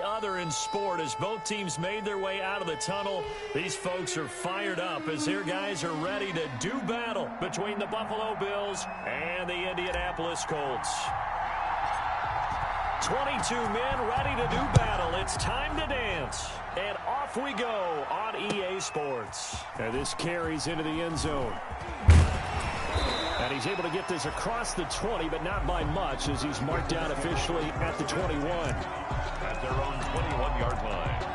other in sport. As both teams made their way out of the tunnel, these folks are fired up as their guys are ready to do battle between the Buffalo Bills and the Indianapolis Colts. 22 men ready to do battle. It's time to dance. And off we go on EA Sports. And this carries into the end zone. And he's able to get this across the 20, but not by much as he's marked down officially at the 21. At their own 21-yard line.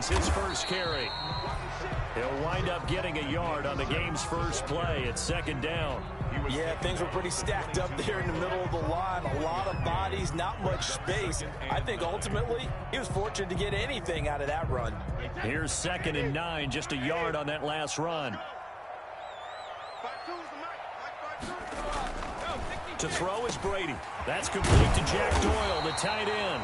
His first carry. He'll wind up getting a yard on the game's first play at second down. Yeah, things were pretty stacked up there in the middle of the line. A lot of bodies, not much space. I think ultimately he was fortunate to get anything out of that run. Here's 2nd and 9, just a yard on that last run. To throw is Brady. That's complete to Jack Doyle, the tight end.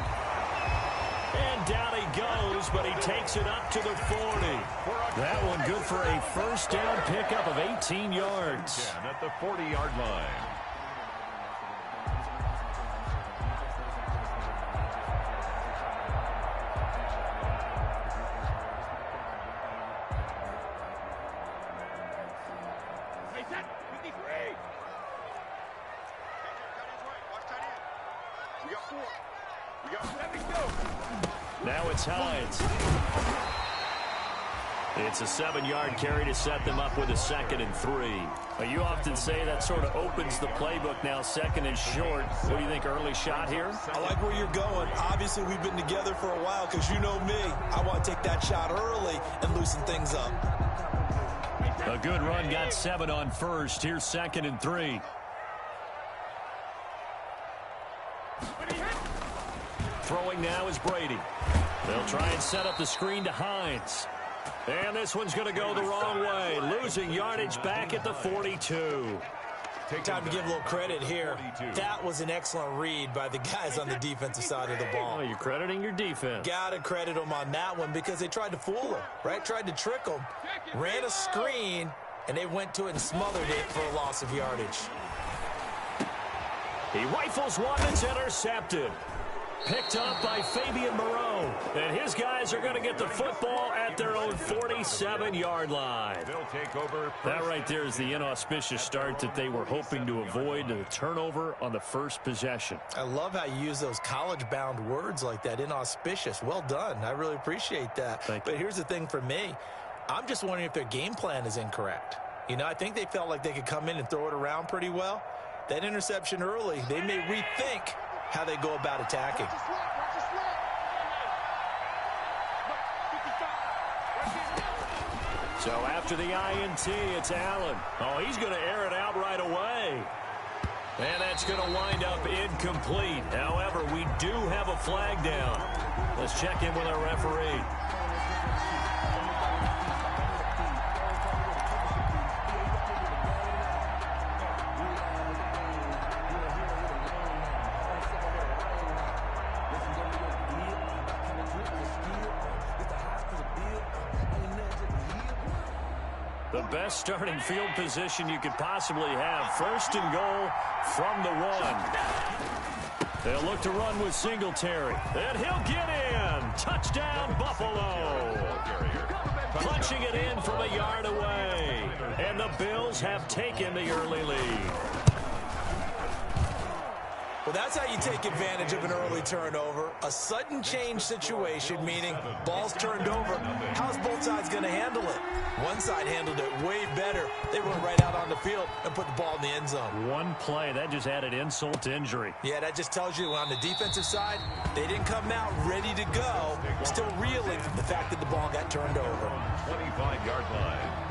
And down he goes, but he takes it up to the 40. That one good for a first down pickup of 18 yards. At the 40-yard line. Now it's Hines. It's a 7-yard carry to set them up with a 2nd and 3. Well, you often say that sort of opens the playbook now, 2nd and short. What do you think, early shot here? I like where you're going. Obviously, we've been together for a while because you know me. I want to take that shot early and loosen things up. A good run, got 7 on first. Here's 2nd and 3. Throwing now is Brady. They'll try and set up the screen to Hines. And this one's going to go the wrong way. Losing yardage back at the 42. Time to give a little credit here. That was an excellent read by the guys on the defensive side of the ball. Oh, you're crediting your defense. Got to credit them on that one because they tried to fool him, right? Tried to trick him. Ran a screen, and they went to it and smothered it for a loss of yardage. He rifles one that's intercepted. Picked up by Fabian Moreau. And his guys are going to get the football at their own 47-yard line. They'll take over. That right there is the inauspicious start that they were hoping to avoid, the turnover on the first possession. I love how you use those college-bound words like that, inauspicious. Well done. I really appreciate that. But here's the thing for me. I'm just wondering if their game plan is incorrect. You know, I think they felt like they could come in and throw it around pretty well. That interception early, they may rethink how they go about attacking. So after the INT, it's Allen. Oh, he's going to air it out right away. And that's going to wind up incomplete. However, we do have a flag down. Let's check in with our referee. The best starting field position you could possibly have. 1st and goal from the 1. They'll look to run with Singletary. And he'll get in. Touchdown, Buffalo. Punching it in from a yard away. And the Bills have taken the early lead. Well, that's how you take advantage of an early turnover. A sudden change situation, meaning ball's turned over. How's both sides going to handle it? One side handled it way better. They went right out on the field and put the ball in the end zone. One play, that just added insult to injury. Yeah, that just tells you on the defensive side, they didn't come out ready to go. Still reeling from the fact that the ball got turned over. 25-yard line.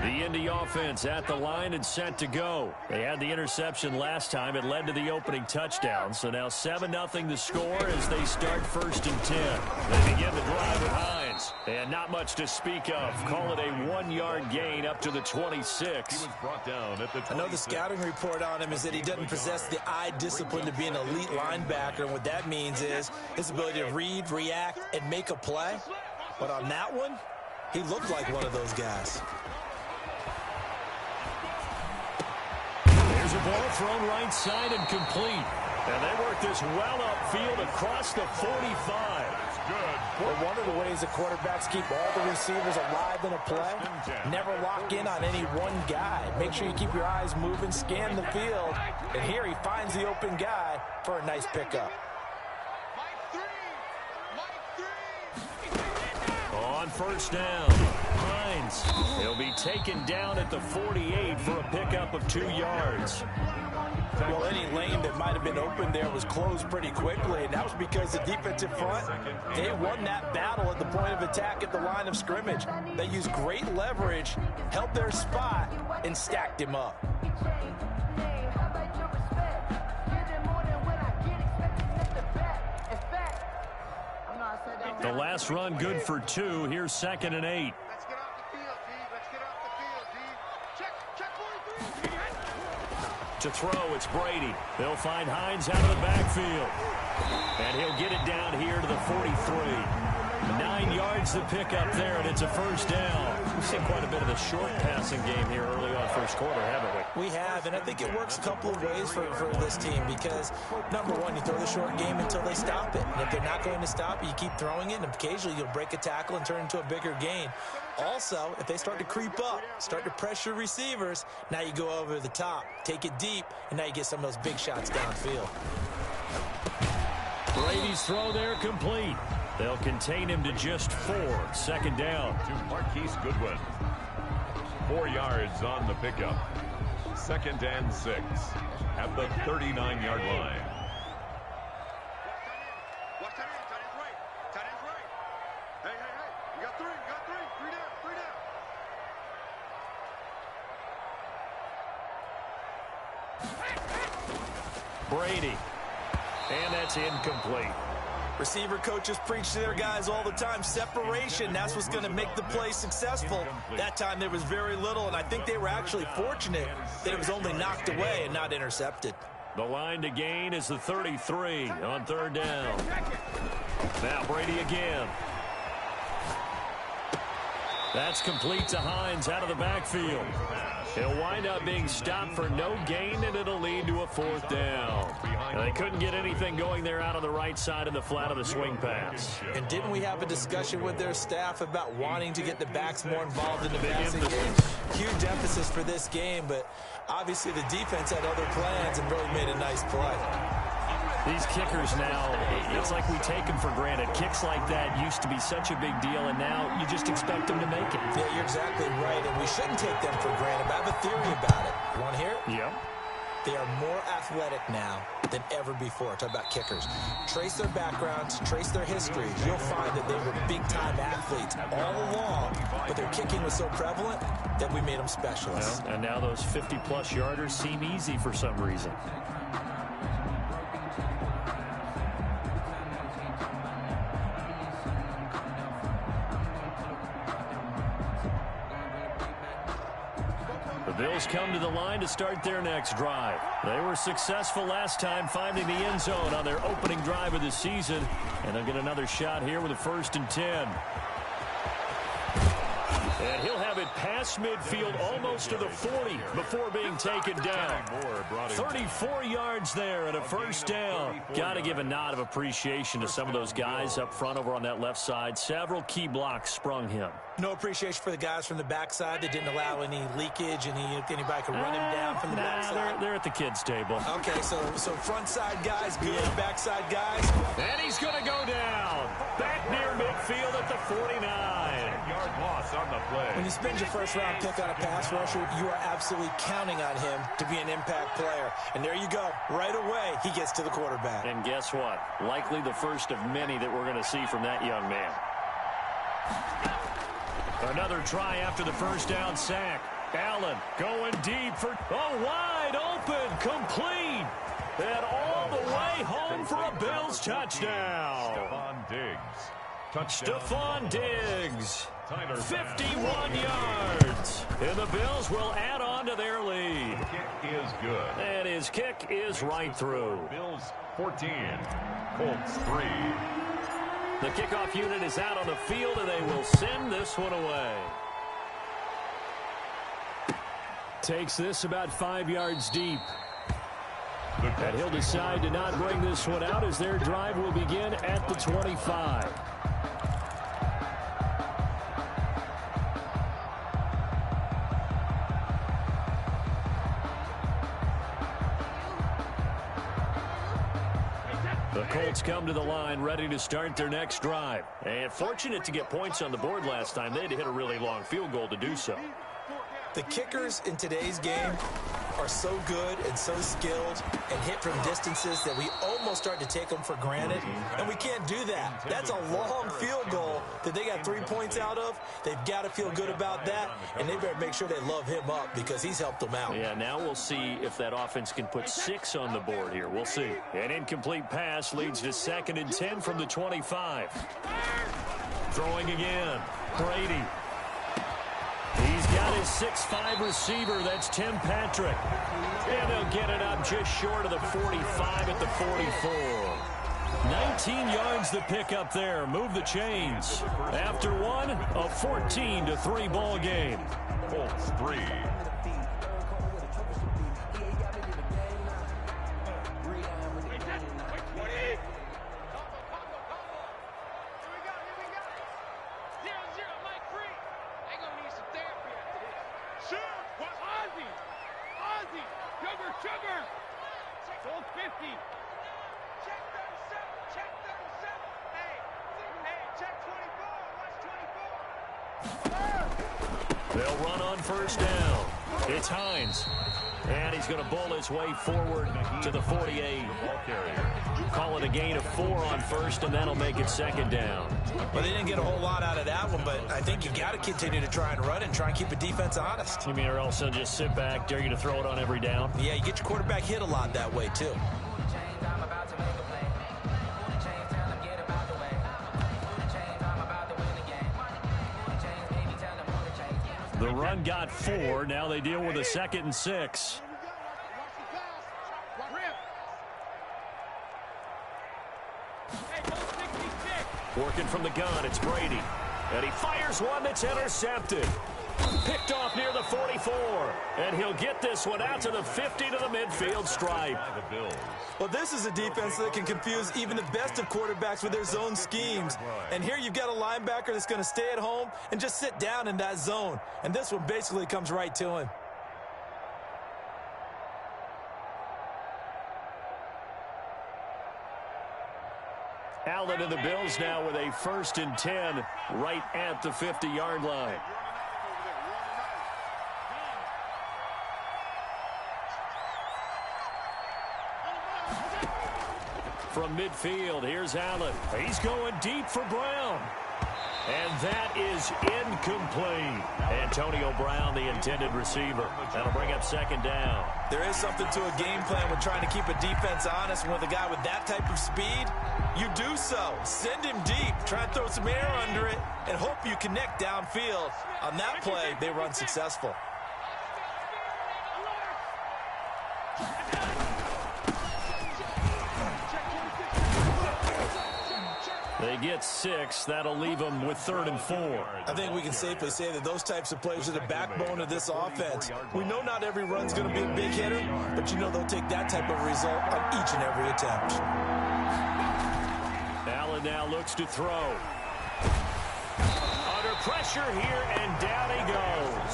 The send the offense at the line and set to go. They had the interception last time. It led to the opening touchdown. So now 7-0 the score as they start 1st and 10. They begin the drive with Hines. And not much to speak of. Call it a 1-yard gain up to the 26. He was brought down at the 26. I know the scouting report on him is that he doesn't possess the eye discipline to be an elite linebacker. And what that means is his ability to read, react, and make a play. But on that one, he looked like one of those guys. There's a ball thrown right side and complete. And they work this well upfield across the 45. That's good. Well, one of the ways the quarterbacks keep all the receivers alive in a play, never lock in on any one guy. Make sure you keep your eyes moving, scan the field. And here he finds the open guy for a nice pickup. On 1st down, Hines. He'll be taken down at the 48 for a pickup of 2 yards. Well, any lane that might have been open there was closed pretty quickly, and that was because the defensive front, they won that battle at the point of attack at the line of scrimmage. They used great leverage, held their spot, and stacked him up. The last run good for 2. Here's 2nd and 8. Let's get off the field, D. Let's get off the field, D. Check 43. To throw, it's Brady. They'll find Hines out of the backfield. And he'll get it down here to the 43. 9 yards to pick up there, and it's a 1st down. We've seen quite a bit of the short passing game here early on 1st quarter, haven't we? We have, and I think it works a couple of ways for this team because, number one, you throw the short game until they stop it. And if they're not going to stop it, you keep throwing it, and occasionally you'll break a tackle and turn it into a bigger gain. Also, if they start to creep up, start to pressure receivers, now you go over the top, take it deep, and now you get some of those big shots downfield. Brady's throw there complete. They'll contain him to just 4. 2nd down. To Marquise Goodwin. 4 yards on the pickup. 2nd and 6 at the 39-yard line. Watch tight end. Tight end's right. Tight end's right. Hey, hey, hey. You got 3. You got 3. 3 down. 3 down. Brady. And that's incomplete. Receiver coaches preach to their guys all the time. Separation, that's what's going to make the play successful. That time there was very little, and I think they were actually fortunate that it was only knocked away and not intercepted. The line to gain is the 33 on 3rd down. Now Brady again. That's complete to Hines out of the backfield. He'll wind up being stopped for no gain, and it'll lead to a 4th down. And they couldn't get anything going there out on the right side of the flat of the swing pass. And didn't we have a discussion with their staff about wanting to get the backs more involved in the passing game? Huge emphasis for this game, but obviously the defense had other plans and really made a nice play. These kickers now, it's like we take them for granted. Kicks like that used to be such a big deal, and now you just expect them to make it. Yeah, you're exactly right, and we shouldn't take them for granted. But I have a theory about it. You want to hear it? Yeah. They are more athletic now than ever before. Talk about kickers. Trace their backgrounds, trace their histories. You'll find that they were big-time athletes all along, but their kicking was so prevalent that we made them specialists. Well, and now those 50-plus yarders seem easy for some reason. The Bills come to the line to start their next drive. They were successful last time finding the end zone on their opening drive of the season, and they'll get another shot here with a 1st and 10. And he'll have it past midfield almost to the 40 before being taken down. 34 yards there and a 1st down. Got to give a nod of appreciation to some of those guys up front over on that left side. Several key blocks sprung him. No appreciation for the guys from the backside that didn't allow any leakage, and anybody could run him down from the backside. They're at the kids' table. Okay, so front side guys, good, backside guys. And he's going to go down. Back near midfield at the 49. 10-yard loss on the play. When you spend your first-round pick on a pass rusher, you are absolutely counting on him to be an impact player. And there you go. Right away, he gets to the quarterback. And guess what? Likely the first of many that we're going to see from that young man. Another try after the 1st down sack. Allen going deep for wide open, complete, and all the way home for a Bills touchdown. Stephon Diggs, 51 yards, and the Bills will add on to their lead. The kick is good. And his kick is right through. Bills 14, Colts 3. The kickoff unit is out on the field, and they will send this one away. Takes this about 5 yards deep. And he'll decide to not bring this one out as their drive will begin at the 25. The Colts come to the line ready to start their next drive. And fortunate to get points on the board last time. They had to hit a really long field goal to do so. The kickers in today's game are so good and so skilled and hit from distances that we almost start to take them for granted, and we can't do that. That's a long field goal that they got 3 points out of. They've got to feel good about that, and they better make sure they love him up because he's helped them out. Yeah, now we'll see if that offense can put 6 on the board here. We'll see. An incomplete pass leads to 2nd and 10 from the 25. Throwing again. Brady. He's got his 6'5 receiver. That's Tim Patrick. And they'll get it up just short of the 45 at the 44. 19 yards to pick up there. Move the chains. After one, a 14-3 ball game. Colts 3. Sugar! Gold 50. Check 37. Check 37. Hey, check 24. Watch 24. They'll run on first down. It's Hines. And he's going to bowl his way forward to the 48. Call it a gain of 4 on first, and that'll make it 2nd down. Well, they didn't get a whole lot out of that one, but I think you got to continue to try and run and try and keep the defense honest. You mean or else they'll just sit back, dare you to throw it on every down? Yeah, you get your quarterback hit a lot that way, too. The run got 4. Now they deal with a 2nd and 6. Working from the gun, it's Brady. And he fires one that's intercepted. Picked off near the 44. And he'll get this one out to the 50 to the midfield stripe. Well, this is a defense that can confuse even the best of quarterbacks with their zone schemes. And here you've got a linebacker that's going to stay at home and just sit down in that zone. And this one basically comes right to him. Allen and the Bills now with a 1st and 10 right at the 50-yard line. From midfield, here's Allen. He's going deep for Brown. And that is incomplete. Antonio Brown, the intended receiver. That'll bring up 2nd down. There is something to a game plan with trying to keep a defense honest. With a guy with that type of speed, you do so. Send him deep. Try and throw some air under it and hope you connect downfield. On that play, they run successful. They get 6. That'll leave them with 3rd and 4. I think we can safely say that those types of plays are the backbone of this offense. We know not every run's going to be a big hitter, but you know they'll take that type of result on each and every attempt. Allen now looks to throw. Under pressure here, and down he goes.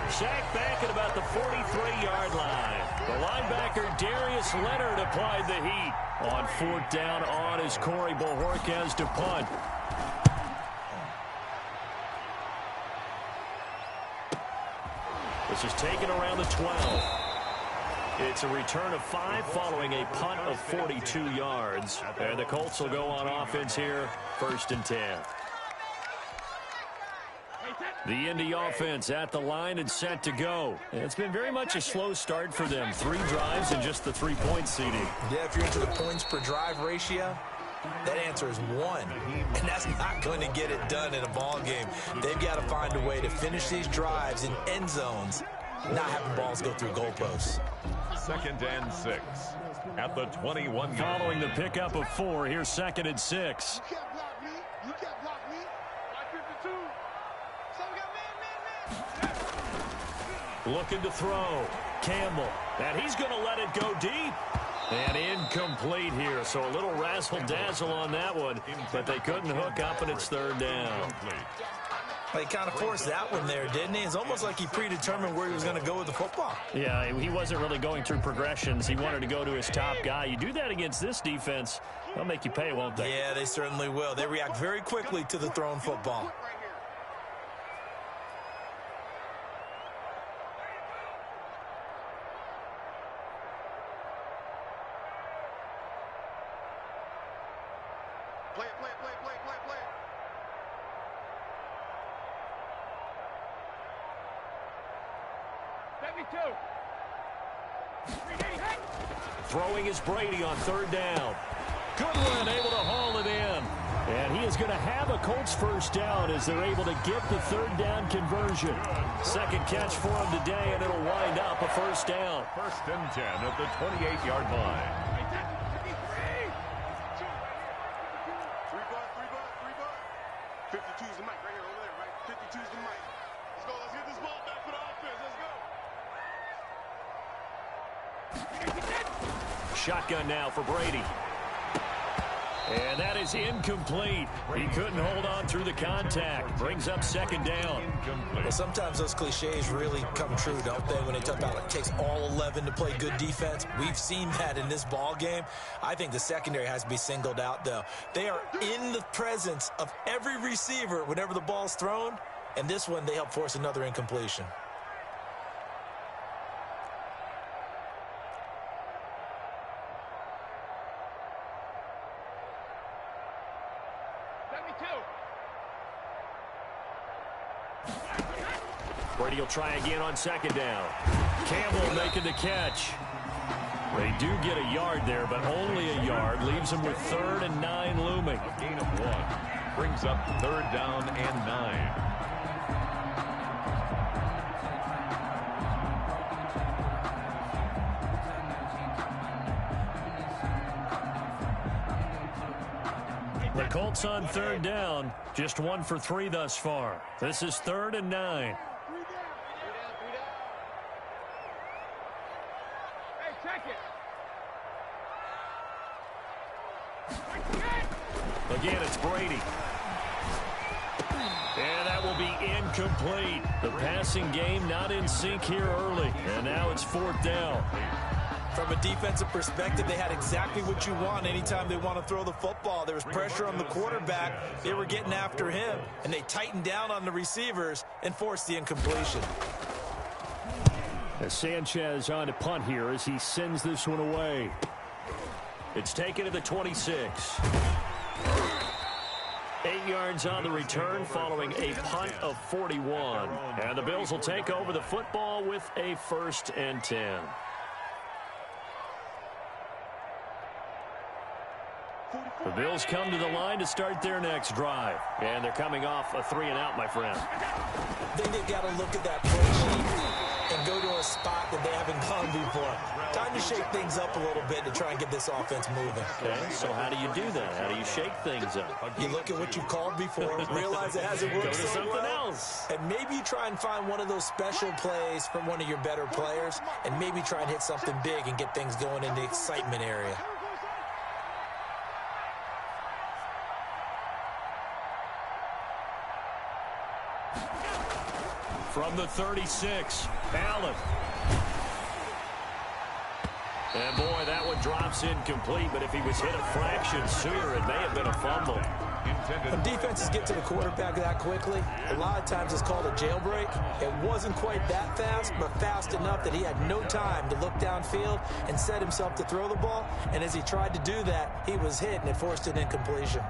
Sacked back at about the 43-yard line. The linebacker Darius Leonard applied the heat. On 4th down on is Corey Bojorquez to punt. This is taken around the 12. It's a return of 5 following a punt of 42 yards. And the Colts will go on offense here, 1st and 10. The Indy offense at the line and set to go. It's been very much a slow start for them. 3 drives and just the 3-point seeding. Yeah, if you're into the points per drive ratio, that answer is 1. And that's not going to get it done in a ball game. They've got to find a way to finish these drives in end zones, not having balls go through goalposts. 2nd and 6 at the 21. Following the pickup of 4, here's 2nd and 6. You can't block me. You can't block me. 52. So we got man. Looking to throw. Campbell. And he's going to let it go deep. And incomplete here. So a little razzle-dazzle on that one. But they couldn't hook up, and it's 3rd down. He kind of forced that one there, didn't he? It's almost like he predetermined where he was going to go with the football. Yeah, he wasn't really going through progressions. He wanted to go to his top guy. You do that against this defense, they'll make you pay, won't they? Yeah, they certainly will. They react very quickly to the thrown football. Play it, play it, play it, play it, play it, play it. Throwing is Brady on 3rd down. Goodwin able to haul it in. And he is going to have a Colts 1st down as they're able to get the 3rd down conversion. 2nd catch for him today, and it'll wind up a 1st down. 1st and 10 at the 28-yard line. 52's the mic right here, over there, right? 52's the mic. Let's go. Let's get this ball back for the offense. Let's go. Shotgun now for Brady. And that is incomplete. He couldn't hold on through the contact. Brings up 2nd down. Well, sometimes those cliches really come true, don't they? When they talk about it takes all 11 to play good defense. We've seen that in this ball game. I think the secondary has to be singled out, though. They are in the presence of every receiver whenever the ball's thrown. And this one, they help force another incompletion. Brady will try again on 2nd down. Campbell making the catch. They do get a yard there, but only a yard. Leaves them with 3rd and 9 looming. A gain of 1 brings up 3rd down and 9. The Colts on 3rd down, just 1 for 3 thus far. This is 3rd and 9. Again, it's Brady. And that will be incomplete. The passing game not in sync here early. And now it's 4th down. From a defensive perspective, they had exactly what you want anytime they want to throw the football. There was pressure on the quarterback. They were getting after him, and they tightened down on the receivers and forced the incompletion. As Sanchez on to punt here as he sends this one away. It's taken to the 26. 8 yards on the return following a punt of 41. And the Bills will take over the football with a 1st and 10. The Bills come to the line to start their next drive. And they're coming off a 3-and-out, my friend. I think they've got to look at that play sheet and go to a spot that they haven't gone before. Time to shake things up a little bit to try and get this offense moving. Okay, so how do you do that? How do you shake things up? You look at what you've called before, realize it hasn't worked Go to so something well, else. and maybe you try and find one of those special plays from one of your better players, and maybe try and hit something big and get things going in the excitement area. From the 36, Allen. And boy, that one drops incomplete, but if he was hit a fraction sooner, it may have been a fumble. When defenses get to the quarterback that quickly, a lot of times it's called a jailbreak. It wasn't quite that fast, but fast enough that he had no time to look downfield and set himself to throw the ball. And as he tried to do that, he was hit, and it forced an incompletion.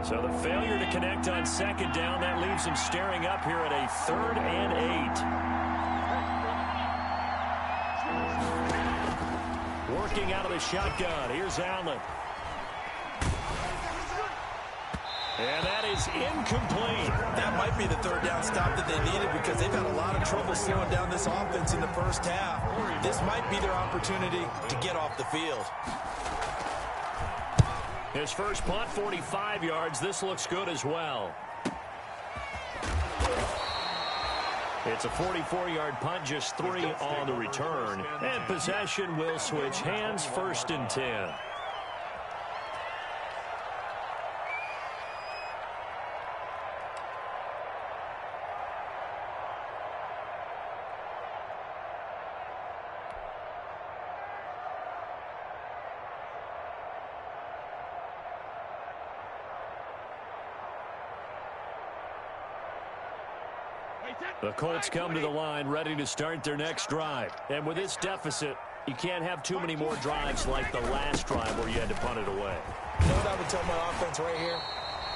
So the failure to connect on second down, that leaves him staring up here at a 3rd and 8. Working out of the shotgun. Here's Allen. And that is incomplete. That might be the 3rd down stop that they needed because they've had a lot of trouble slowing down this offense in the first half. This might be their opportunity to get off the field. His first punt, 45 yards. This looks good as well. It's a 44-yard punt, just 3 on the return. And possession will switch hands, 1st and 10. The Colts come to the line ready to start their next drive. And with this deficit, you can't have too many more drives like the last drive where you had to punt it away. You know what I would tell my offense right here?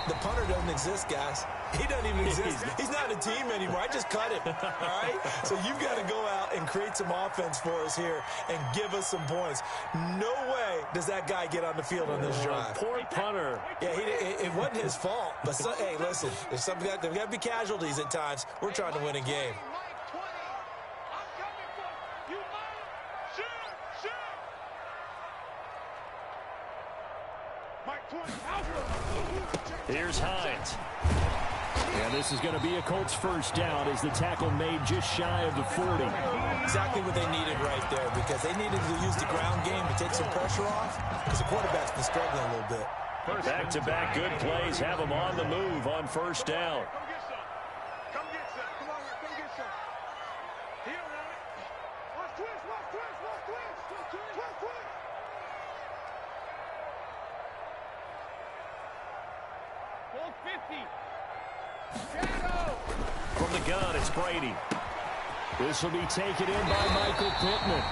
The punter doesn't exist, guys. He doesn't even exist. He's not a team anymore. I just cut him, all right? So you've got to go out and create some offense for us here and give us some points. No way does that guy get on the field on this drive. Poor punter. Yeah, it wasn't his fault. But, hey, listen, there's got to be casualties at times. We're trying to win a game. Here's Hines. And this is going to be a Colts first down as the tackle made just shy of the 40. Exactly what they needed right there because they needed to use the ground game to take some pressure off because the quarterback's been struggling a little bit. Back-to-back good plays have them on the move on first down. Come get some. Come on, come get some. Heel on it. Watch twist, watch twist, watch twist. Twist, twist. Full 50. Shadow. From the gun, it's Brady. This will be taken in by Michael Pittman.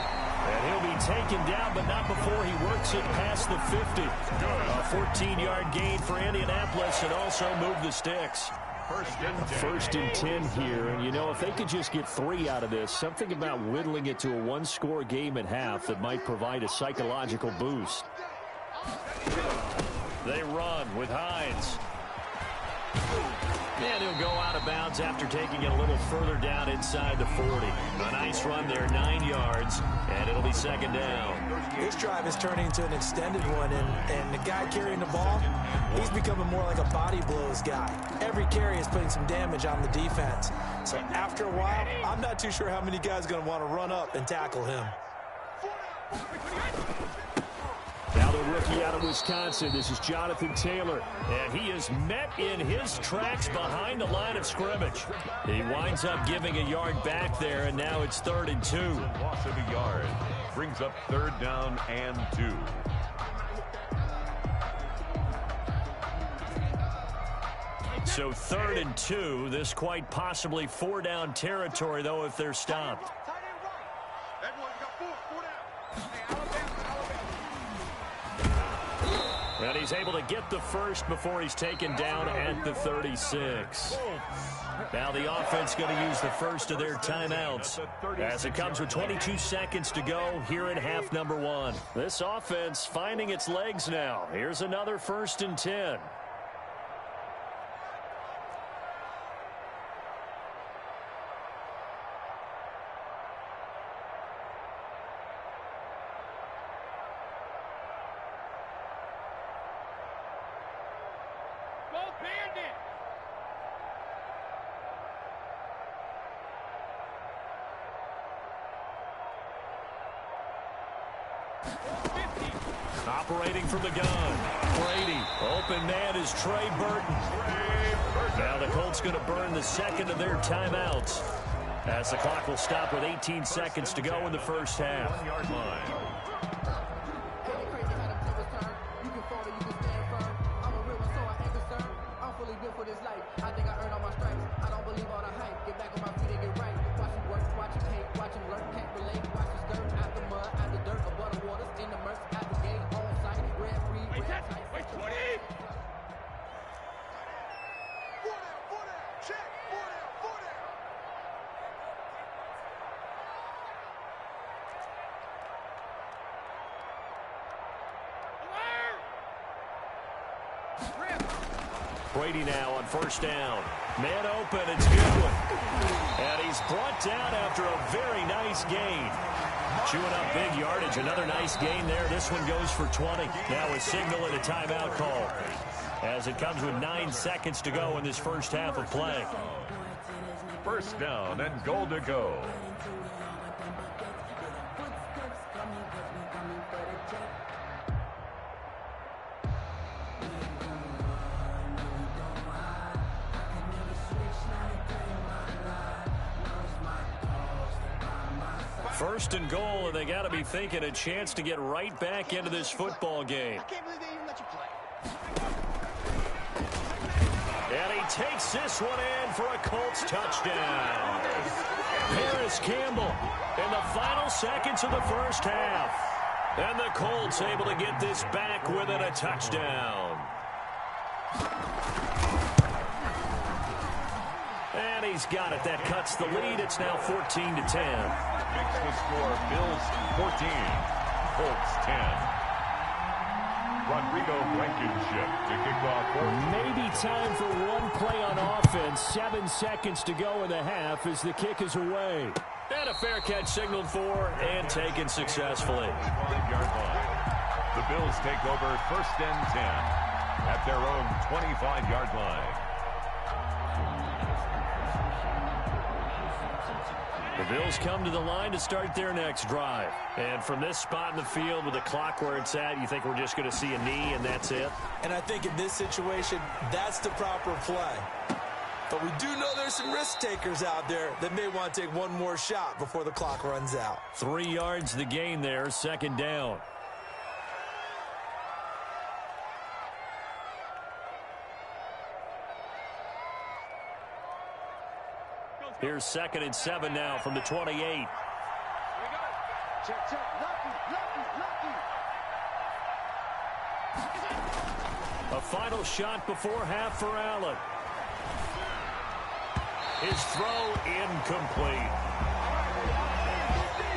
And he'll be taken down, but not before he works it past the 50. A 14-yard gain for Indianapolis and also move the sticks. First and 10 here. And, you know, if they could just get 3 out of this, something about whittling it to a one-score game at half that might provide a psychological boost. They run with Hines. And he'll go out of bounds after taking it a little further down inside the 40. A nice run there, 9 yards, and it'll be second down. This drive is turning into an extended one, and the guy carrying the ball, he's becoming more like a body blows guy. Every carry is putting some damage on the defense. So after a while, I'm not too sure how many guys are going to want to run up and tackle him. Now the rookie out of Wisconsin, this is Jonathan Taylor, and he is met in his tracks behind the line of scrimmage. He winds up giving a yard back there, and now it's 3rd and 2. Loss of a yard brings up 3rd down and 2. So 3rd and 2, this quite possibly 4-down territory, though, if they're stopped. And he's able to get the first before he's taken down at the 36. Now the offense going to use the first of their timeouts as it comes with 22 seconds to go here in half number 1. This offense finding its legs now. Here's another 1st and 10. Operating from the gun. Brady. Open man is Trey Burton. Now the Colts going to burn the second of their timeouts as the clock will stop with 18 seconds to go in the first half. 1 yard line. Brady now on first down. Man open, it's good. And he's brought down after a very nice gain. Chewing up big yardage. Another nice gain there. This one goes for 20. Now a signal and a timeout call, as it comes with 9 seconds to go in this first half of play. First down and goal to go. First and goal, and they got to be thinking a chance to get right back into this football game. I can't believe they even let you play. And he takes this one in for a Colts touchdown. Paris Campbell in the final seconds of the first half. And the Colts able to get this back within a touchdown. And he's got it. That cuts the lead. It's now 14-10. Makes the score Bills 14, Colts 10. Rodrigo Blankenship to kick off. Maybe time for one play on offense. 7 seconds to go in the half as the kick is away. And a fair catch signaled for and taken successfully. 25-yard line. The Bills take over first and 10 at their own 25-yard line. The Bills come to the line to start their next drive. And from this spot in the field with the clock where it's at, you think we're just going to see a knee and that's it? And I think in this situation, that's the proper play. But we do know there's some risk takers out there that may want to take one more shot before the clock runs out. 3 yards the gain there, second down. Here's 2nd and 7 now from the 28. Check, check. Lucky. A final shot before half for Allen. His throw incomplete.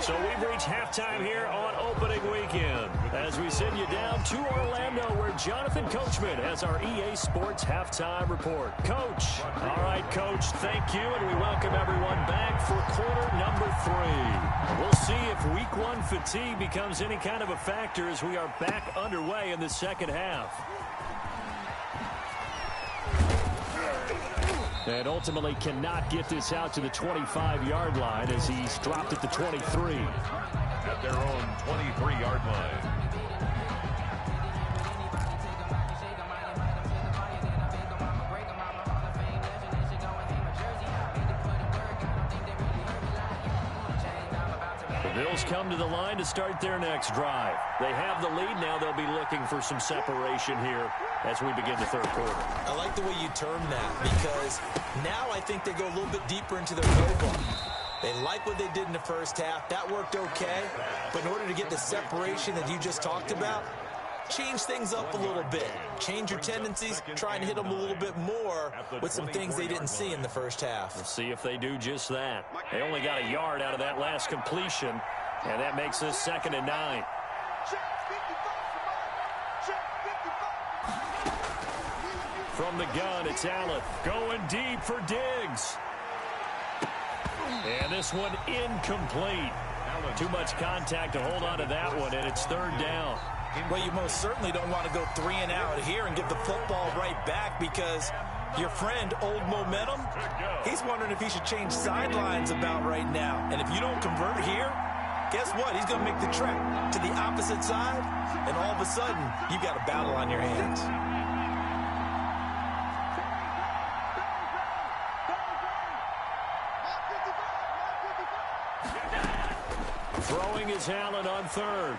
So we've reached halftime here on opening weekend as we send you down to Orlando where Jonathan Coachman has our EA Sports halftime report. Coach. All right, Coach, thank you, and we welcome everyone back for quarter number 3. We'll see if week 1 fatigue becomes any kind of a factor as we are back underway in the second half. And ultimately cannot get this out to the 25-yard line as he's dropped at the 23. At their own 23-yard line. The Bills come to the line to start their next drive. They have the lead. Now they'll be looking for some separation here as we begin the third quarter. I like the way you term that because now I think they go a little bit deeper into their playbook. They like what they did in the first half. That worked okay. But in order to get the separation that you just talked about, change things up a little bit. Change your tendencies. Try and hit them a little bit more with some things they didn't see in the first half. We'll see if they do just that. They only got a yard out of that last completion, and that makes this 2nd and 9. From the gun, it's Allen going deep for Diggs. And this one incomplete. Too much contact to hold on to that one, and it's 3rd down. Well, you most certainly don't want to go 3 and out here and give the football right back because your friend, Old Momentum, he's wondering if he should change sidelines about right now. And if you don't convert here, guess what? He's going to make the trek to the opposite side, and all of a sudden, you've got a battle on your hands. Throwing is Allen on 3rd.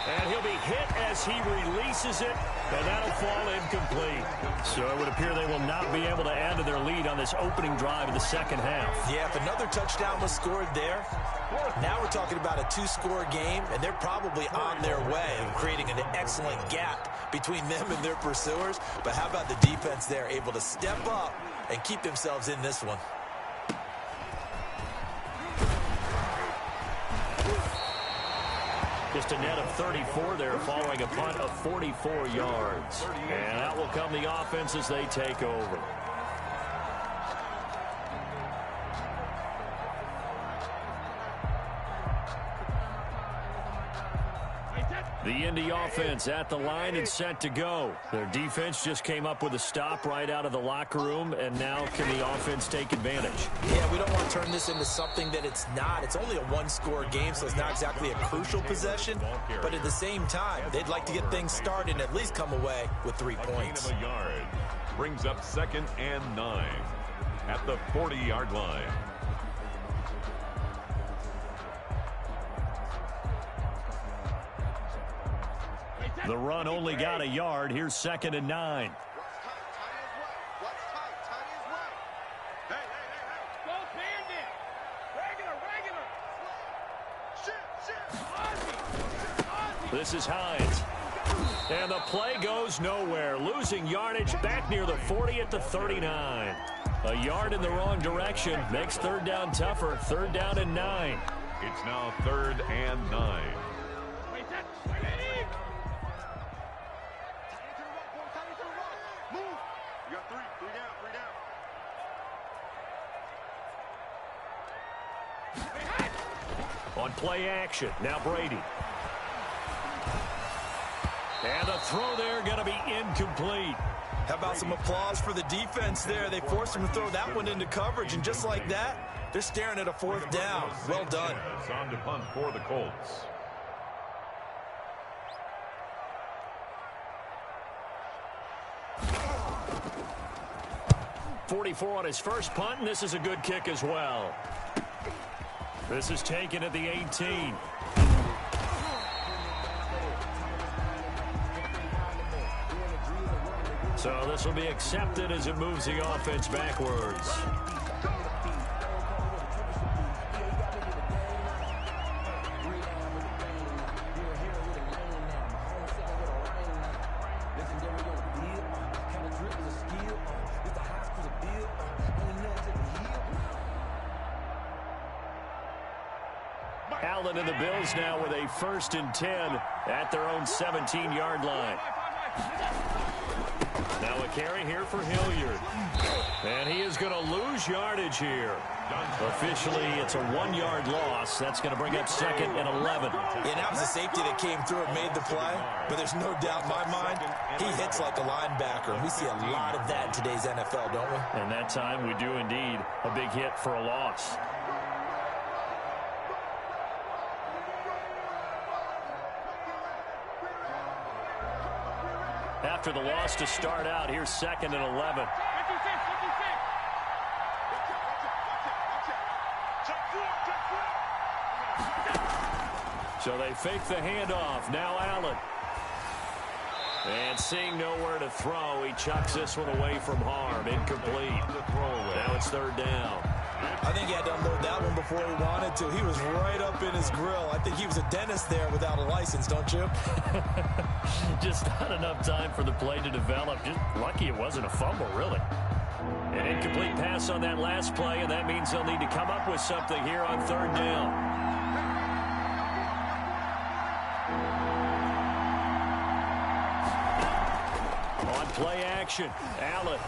And he'll be hit as he releases it, and that'll fall incomplete. So it would appear they will not be able to add to their lead on this opening drive of the second half. Yeah, if another touchdown was scored there, now we're talking about a 2-score game, and they're probably on their way of creating an excellent gap between them and their pursuers. But how about the defense there, able to step up and keep themselves in this one? Just a net of 34 there following a punt of 44 yards. And out will come the offense as they take over. The Indy offense at the line and set to go. Their defense just came up with a stop right out of the locker room, and now can the offense take advantage? Yeah, we don't want to turn this into something that it's not. It's only a one-score game, so it's not exactly a crucial possession. But at the same time, they'd like to get things started and at least come away with 3 points. A yard brings up 2nd and 9 at the 40-yard line. The run only got a yard. Here's 2nd and 9. This is Hines. And the play goes nowhere. Losing yardage back near the 40 at the 39. A yard in the wrong direction makes 3rd down tougher. 3rd down and 9. It's now 3rd and 9. On play action, now Brady. And the throw there going to be incomplete. How about some applause for the defense there? They forced him to throw that one into coverage, and just like that, they're staring at a 4th down. Well done. On to punt for the Colts. .44 on his first punt, and this is a good kick as well. This is taken at the 18. So this will be accepted as it moves the offense backwards. Allen and the Bills now with a 1st and 10 at their own 17-yard line. Now a carry here for Hilliard. And he is going to lose yardage here. Officially, it's a 1-yard loss. That's going to bring up 2nd and 11. Yeah, that was a safety that came through and made the play. But there's no doubt in my mind, he hits like a linebacker. We see a lot of that in today's NFL, don't we? And that time we do indeed. A big hit for a loss. After the loss to start out, here's 2nd and 11. So they fake the handoff. Now Allen. And seeing nowhere to throw, he chucks this one away from harm. Incomplete. Now it's 3rd down. I think he had to unload that one before he wanted to. He was right up in his grill. I think he was a dentist there without a license, don't you? Just not enough time for the play to develop. Just lucky it wasn't a fumble, really. An incomplete pass on that last play, and that means they'll need to come up with something here on 3rd down. On play action, Allen.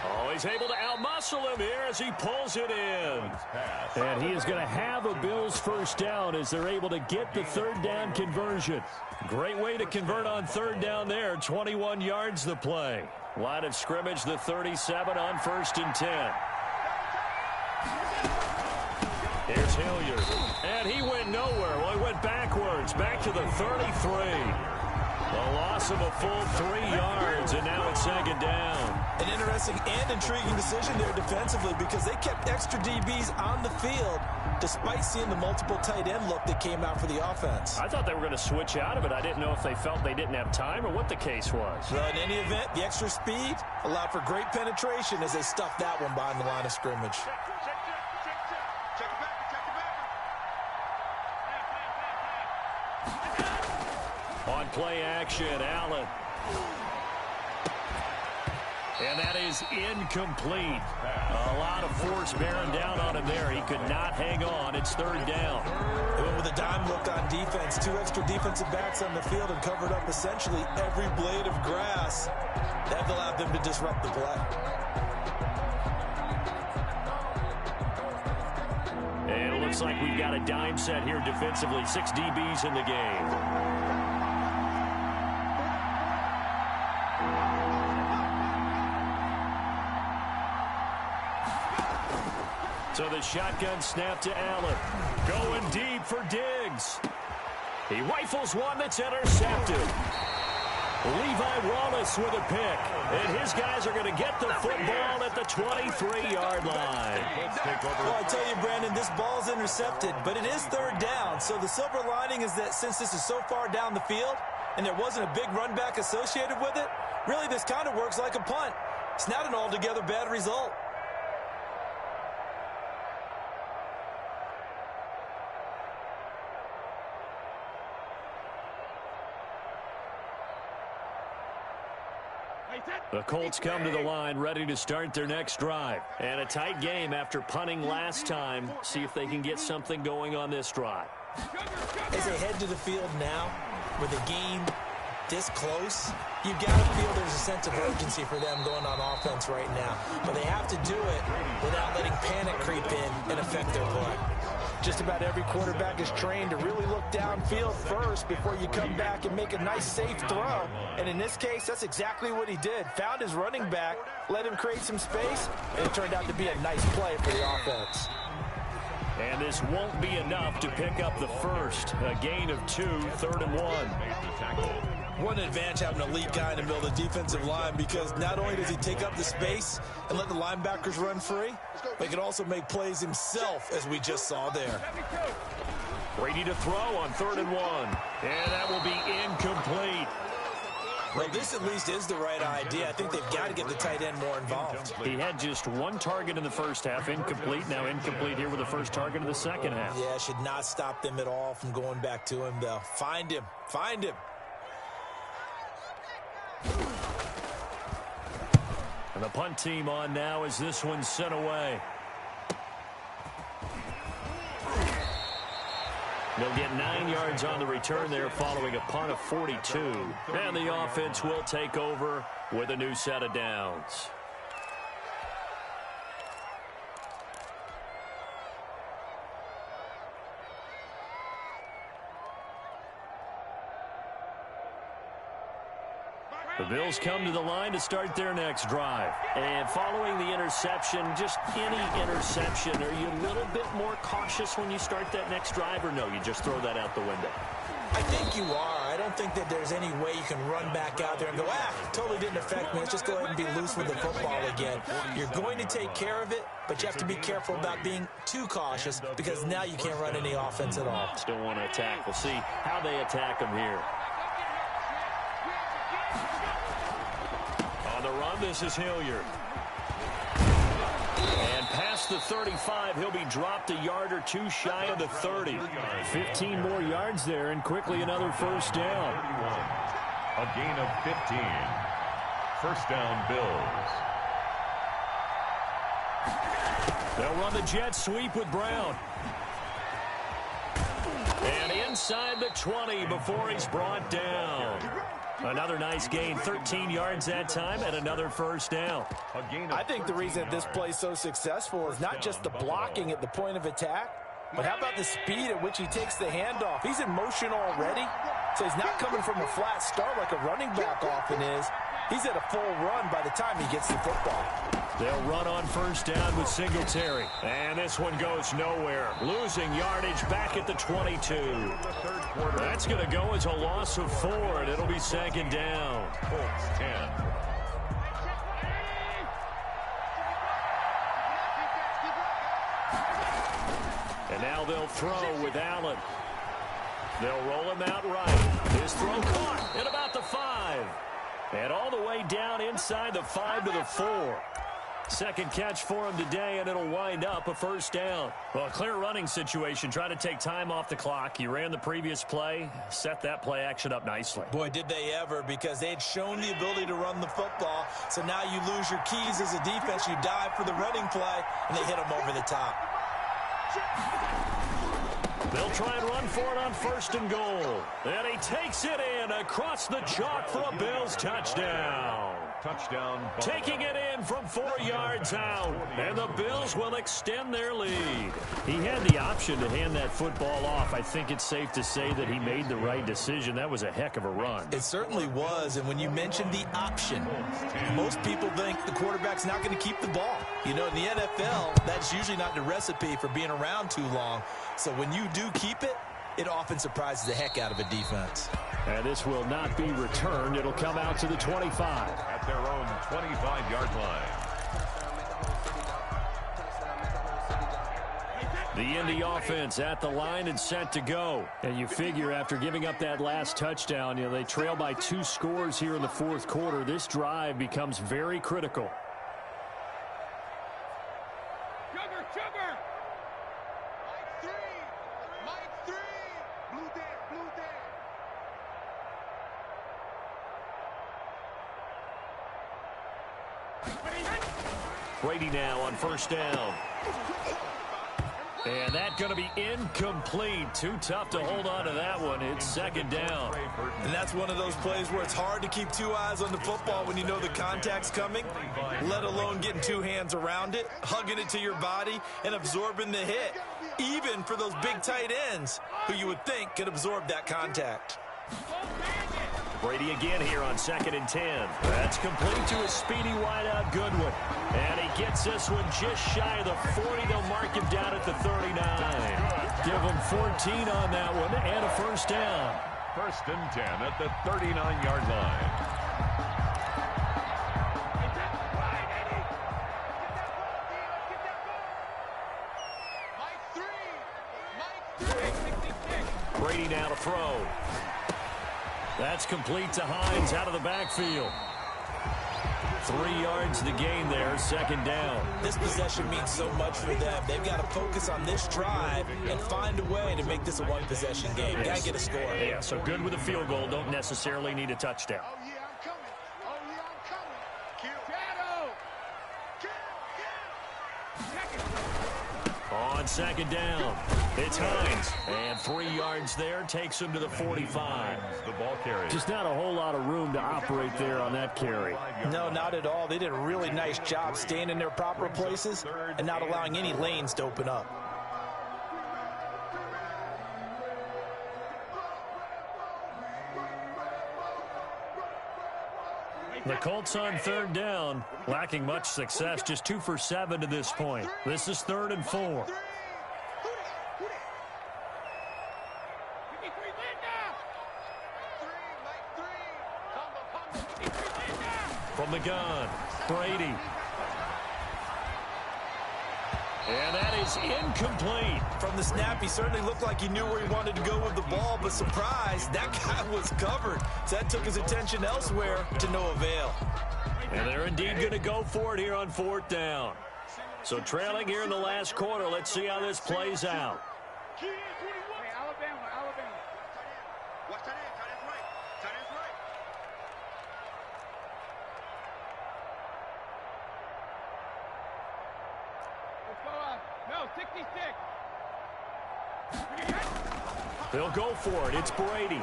Oh, he's able to outmuscle him here as he pulls it in. And he is going to have a Bills 1st down as they're able to get the 3rd down conversion. Great way to convert on 3rd down there. 21 yards the play. Line of scrimmage, the 37 on 1st and 10. Here's Hilliard. And he went nowhere. Well, he went backwards, back to the 33. A loss of a full 3 yards, and now it's 2nd down. An interesting and intriguing decision there defensively because they kept extra DBs on the field despite seeing the multiple tight end look that came out for the offense. I thought they were going to switch out of it. I didn't know if they felt they didn't have time or what the case was. Well, in any event, the extra speed allowed for great penetration as they stuffed that one behind the line of scrimmage. On play action, Allen. And that is incomplete. A lot of force bearing down on him there. He could not hang on. It's third down. They went with a dime look on defense. 2 extra defensive backs on the field and covered up essentially every blade of grass. That allowed them to disrupt the play. And it looks like we've got a dime set here defensively. 6 DBs in the game. So the shotgun snap to Allen. Going deep for Diggs. He rifles one that's intercepted. Levi Wallace with a pick. And his guys are going to get the football at the 23-yard line. Well, I tell you, Brandon, this ball's intercepted, but it is third down. So the silver lining is that since this is so far down the field and there wasn't a big run back associated with it, really this kind of works like a punt. It's not an altogether bad result. The Colts come to the line ready to start their next drive. And a tight game after punting last time. See if they can get something going on this drive. As they head to the field now with a game this close, you've got to feel there's a sense of urgency for them going on offense right now. But they have to do it without letting panic creep in and affect their play. Just about every quarterback is trained to really look downfield first before you come back and make a nice, safe throw. And in this case, that's exactly what he did. Found his running back, let him create some space, and it turned out to be a nice play for the offense. And this won't be enough to pick up the first. A gain of 2, 3rd and 1. What an advantage having an elite guy in the middle of the defensive line, because not only does he take up the space and let the linebackers run free, but he can also make plays himself, as we just saw there. Brady to throw on 3rd and 1. And that will be incomplete. Well, this at least is the right idea. I think they've got to get the tight end more involved. He had just 1 target in the first half, incomplete. Now incomplete here with the first target of the second half. Yeah, should not stop them at all from going back to him, though. Find him. Find him. And the punt team on now as this one's sent away. They'll get 9 yards on the return there following a punt of 42. And the offense will take over with a new set of downs. The Bills come to the line to start their next drive. And following the interception, just any interception, are you a little bit more cautious when you start that next drive, or no, you just throw that out the window? I think you are. I don't think that there's any way you can run back out there and go, totally didn't affect me. Let's just go ahead and be loose with the football again. You're going to take care of it, but you have to be careful about being too cautious, because now you can't run any offense at all. Still want to attack. We'll see how they attack them here. On the run, this is Hilliard. And past the 35, he'll be dropped a yard or 2 shy of the 30. 15 more yards there, and quickly another first down. A gain of 15. First down, Bills. They'll run the jet sweep with Brown. And inside the 20 before he's brought down. Another nice gain, 13 yards that time, and another first down. I think the reason this play is so successful is not just the blocking at the point of attack, but how about the speed at which he takes the handoff? He's in motion already, so he's not coming from a flat start like a running back often is. He's at a full run by the time he gets the football. They'll run on first down with Singletary. And this one goes nowhere. Losing yardage back at the 22. That's going to go as a loss of 4, and it'll be 2nd down. Colts 10. And now they'll throw with Allen. They'll roll him out right. His throw caught at about the 5. And all the way down inside the 5 to the 4. Second catch for him today, and it'll wind up a first down. Well, a clear running situation. Try to take time off the clock. You ran the previous play, set that play action up nicely. Boy, did they ever, because they had shown the ability to run the football. So now you lose your keys as a defense. You dive for the running play, and they hit them over the top. They'll try and run for it on first and goal. And he takes it in across the chalk for a Bills touchdown. Touchdown. Taking it in from 4 yards out. And the Bills will extend their lead. He had the option to hand that football off. I think it's safe to say that he made the right decision. That was a heck of a run. It certainly was. And when you mentioned the option, most people think the quarterback's not going to keep the ball. You know, in the NFL, that's usually not the recipe for being around too long. So when you do keep it, it often surprises the heck out of a defense. And this will not be returned. It'll come out to the 25. At their own 25-yard line. The Indy offense at the line and set to go. And you figure after giving up that last touchdown, you know, they trail by 2 scores here in the fourth quarter. This drive becomes very critical. Brady now on first down. And that's going to be incomplete. Too tough to hold on to that one. It's second down. And that's one of those plays where it's hard to keep 2 eyes on the football when you know the contact's coming, let alone getting 2 hands around it, hugging it to your body, and absorbing the hit, even for those big tight ends who you would think could absorb that contact. Brady again here on 2nd and 10. That's complete to a speedy wideout Goodwin. And he gets this one just shy of the 40. They'll mark him down at the 39. Give him 14 on that one and a first down. 1st and 10 at the 39-yard line. Brady now to throw. That's complete to Hines out of the backfield. 3 yards the gain there, second down. This possession means so much for them. They've got to focus on this drive and find a way to make this a one-possession game. Got to get a score. Yeah, so good with a field goal. Don't necessarily need a touchdown. Oh, yeah, I'm coming. Oh, yeah, I'm coming. Kill. Shadow. Kill. On second down, it's Hines. And 3 yards there takes him to the 45. The ball carry. Just not a whole lot of room to operate there on that carry. No, not at all. They did a really nice job staying in their proper places and not allowing any lanes to open up. The Colts on 3rd down, lacking much success, just 2 for 7 to this point. This is 3rd and 4. From the gun, Brady. And that is incomplete. From the snap, he certainly looked like he knew where he wanted to go with the ball, but surprise, that guy was covered. So that took his attention elsewhere to no avail. And they're indeed going to go for it here on 4th down. So trailing here in the last quarter, let's see how this plays out. Watch that end. Tight end's right. Tight end's right. Let's go up. No, 66. They'll go for it. It's Brady.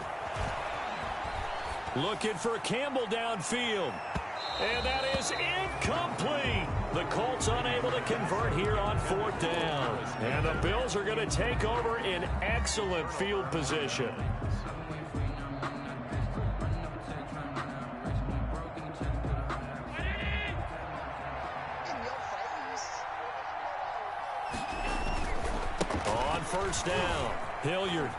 Looking for Campbell downfield. And that is incomplete. The Colts unable to convert here on 4th down. And the Bills are going to take over in excellent field position. On 1st down, Hilliard.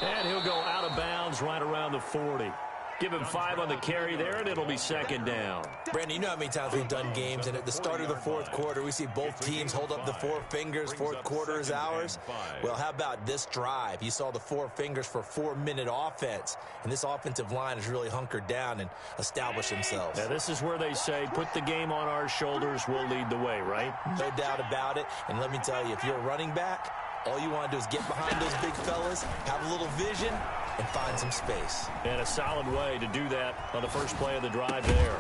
And he'll go out of bounds right around the 40. Give him 5 on the carry there, and it'll be second down. Brandon, you know how many times we've done games, and at the start of the fourth quarter, we see both teams hold up the 4 fingers. Fourth quarter is ours. Well, how about this drive? You saw the 4 fingers for 4-minute offense, and this offensive line has really hunkered down and established themselves. Now, this is where they say, put the game on our shoulders, we'll lead the way, right? No doubt about it. And let me tell you, if you're a running back, all you want to do is get behind those big fellas, have a little vision, and find some space. And a solid way to do that on the first play of the drive there.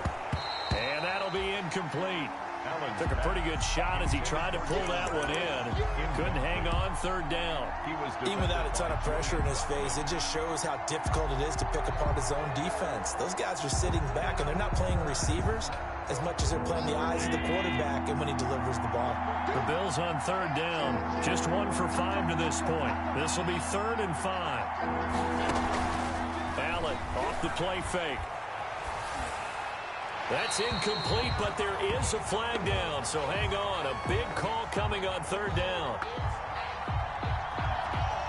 And that'll be incomplete. Took a pretty good shot as he tried to pull that one in. Couldn't hang on third down. Even without a ton of pressure in his face, it just shows how difficult it is to pick apart his own defense. Those guys are sitting back, and they're not playing receivers as much as they're playing the eyes of the quarterback and when he delivers the ball. The Bills on third down. Just 1 for 5 to this point. This will be 3rd and 5. Allen off the play fake. That's incomplete, but there is a flag down, so hang on. A big call coming on third down.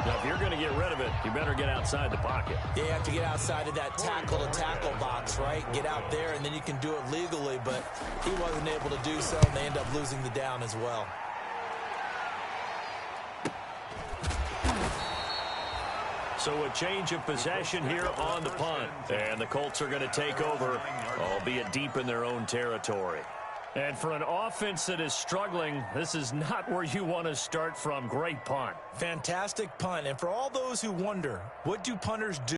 Now, if you're going to get rid of it, you better get outside the pocket. Yeah, you have to get outside of that tackle-to-tackle box, right? Get out there, and then you can do it legally, but he wasn't able to do so, and they end up losing the down as well. So a change of possession here on the punt. And the Colts are going to take over, albeit deep in their own territory. And for an offense that is struggling, this is not where you want to start from. Great punt. Fantastic punt. And for all those who wonder, what do punters do?